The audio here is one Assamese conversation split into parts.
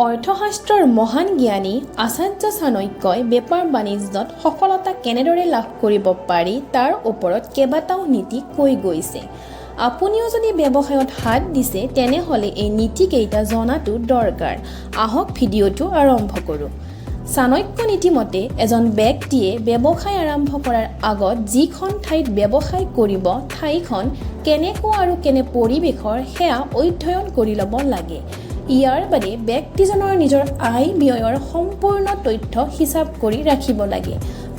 অৰ্থশাস্ত্ৰৰ মহান জ্ঞানী আচাৰ্য চাণক্যই বেপাৰ বাণিজ্যত সফলতা কেনেদৰে লাভ কৰিব পাৰি তাৰ ওপৰত কেইবাটাও নীতি কৈ গৈছে। আপুনিও যদি ব্যৱসায়ত হাত দিছে তেনেহ'লে এই নীতিকেইটা জনাটো দৰকাৰ। আহক ভিডিঅ'টো আৰম্ভ কৰোঁ। চাণক্য নীতিমতে এজন ব্যক্তিয়ে ব্যৱসায় আৰম্ভ কৰাৰ আগত যিখন ঠাইত ব্যৱসায় কৰিব ঠাইখন কেনেকুৱা আৰু কেনে পৰিৱেশৰ সেয়া অধ্যয়ন কৰি ল'ব লাগে। ইয়াৰ বাদে ব্যক্তিজনৰ নিজৰ আয় ব্যয়ৰ সম্পূৰ্ণ তথ্য হিচাপ কৰি ৰাখিব লাগে,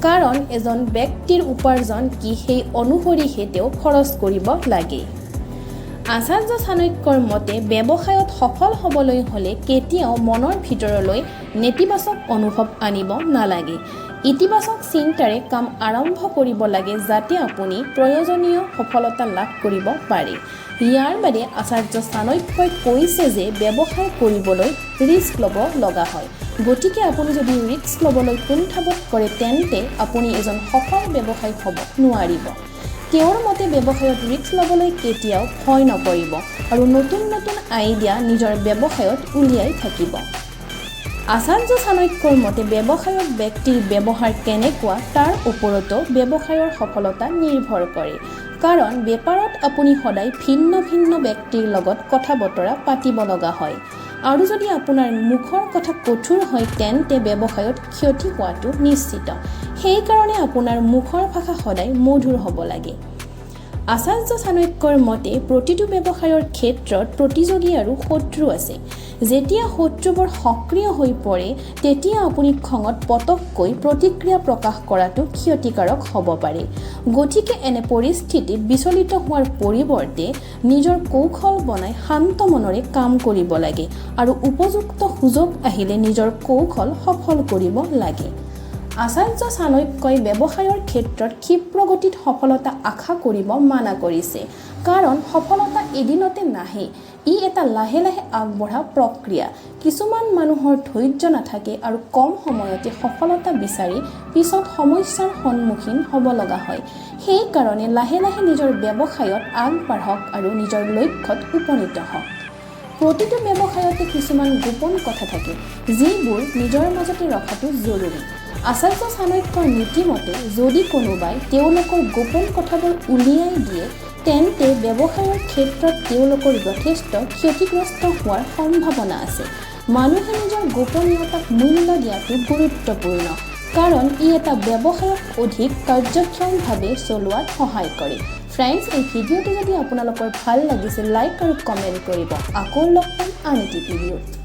কাৰণ এজন ব্যক্তিৰ উপাৰ্জন কি সেই অনুসৰিহে তেওঁ খৰচ কৰিব লাগে। আচাৰ্য চাণক্যৰ মতে ব্যৱসায়ত সফল হ'বলৈ হ'লে কেতিয়াও মনৰ ভিতৰলৈ নেতিবাচক অনুভৱ আনিব নালাগে। ইতিবাচক চিন্তাৰে কাম আৰম্ভ কৰিব লাগে যাতে আপুনি প্ৰয়োজনীয় সফলতা লাভ কৰিব পাৰে। ইয়াৰ বাদে আচাৰ্য চাণক্যই কৈছে যে ব্যৱসায় কৰিবলৈ ৰিস্ক ল'ব লগা হয়। গতিকে আপুনি যদি ৰিস্ক ল'বলৈ কুণ্ঠাবোধ কৰে তেন্তে আপুনি এজন সফল ব্যৱসায়ী হ'ব নোৱাৰিব। তেওঁৰ মতে ব্যৱসায়ত ৰিস্ক ল'বলৈ কেতিয়াও ভয় নকৰিব আৰু নতুন নতুন আইডিয়া নিজৰ ব্যৱসায়ত উলিয়াই থাকিব। আচাৰ্য চাণক্যৰ মতে ব্যৱসায়ত ব্যক্তিৰ ব্যৱহাৰ কেনেকুৱা তাৰ ওপৰতো ব্যৱসায়ৰ সফলতা নিৰ্ভৰ কৰে, কাৰণ বেপাৰত আপুনি সদায় ভিন্ন ভিন্ন ব্যক্তিৰ লগত কথা বতৰা পাতিব লগা হয়, আৰু যদি আপোনাৰ মুখৰ কথা কঠোৰ হয় তেন্তে ব্যৱসায়ত ক্ষতি হোৱাটো নিশ্চিত। সেইকাৰণে আপোনাৰ মুখৰ ভাষা সদায় মধুৰ হ'ব লাগে। আচাৰ্য চাণক্যৰ মতে প্ৰতিটো ব্যৱসায়ৰ ক্ষেত্ৰত প্ৰতিযোগী আৰু শত্ৰু আছে। যেতিয়া শত্ৰুবোৰ সক্ৰিয় হৈ পৰে তেতিয়া আপুনি খঙত পটককৈ প্ৰতিক্ৰিয়া প্ৰকাশ কৰাটো ক্ষতিকাৰক হ'ব পাৰে। গতিকে এনে পৰিস্থিতিত বিচলিত হোৱাৰ পৰিৱৰ্তে নিজৰ কৌশল বনাই শান্ত মনেৰে কাম কৰিব লাগে আৰু উপযুক্ত সুযোগ আহিলে নিজৰ কৌশল সফল কৰিব লাগে। আচাৰ্য চাণক্যই ব্যৱসায়ৰ ক্ষেত্ৰত ক্ষীপ্ৰ গতিত সফলতা আশা কৰিব মানা কৰিছে, কাৰণ সফলতা এদিনতে নাহে। ই এটা লাহে লাহে আগবঢ়া প্ৰক্ৰিয়া। কিছুমান মানুহৰ ধৈৰ্য নাথাকে আৰু কম সময়তে সফলতা বিচাৰি পিছত সমস্যাৰ সন্মুখীন হ'ব লগা হয়। সেইকাৰণে লাহে লাহে নিজৰ ব্যৱসায়ত আগবাঢ়ক আৰু নিজৰ লক্ষ্যত উপনীত হওক। প্ৰতিটো ব্যৱসায়তে কিছুমান গোপন কথা থাকে যিবোৰ নিজৰ মাজতে ৰখাটো জৰুৰী। আচাৰ্য চাণক্যৰ নীতিমতে যদি কোনোবাই তেওঁলোকৰ গোপন কথাবোৰ উলিয়াই দিয়ে তেন্তে ব্যৱসায়ৰ ক্ষেত্ৰত তেওঁলোকৰ যথেষ্ট ক্ষতিগ্ৰস্ত হোৱাৰ সম্ভাৱনা আছে। মানুহে নিজৰ গোপনীয়তাক মূল্য দিয়াটো গুৰুত্বপূৰ্ণ, কাৰণ ই এটা ব্যৱসায়ক অধিক কাৰ্যক্ষমভাৱে চলোৱাত সহায় কৰে। ফ্ৰেণ্ডছ, এই ভিডিঅ'টো যদি আপোনালোকৰ ভাল লাগিছে লাইক আৰু কমেণ্ট কৰিব। আকৌ লগ পাম আন এটি ভিডিঅ'ত।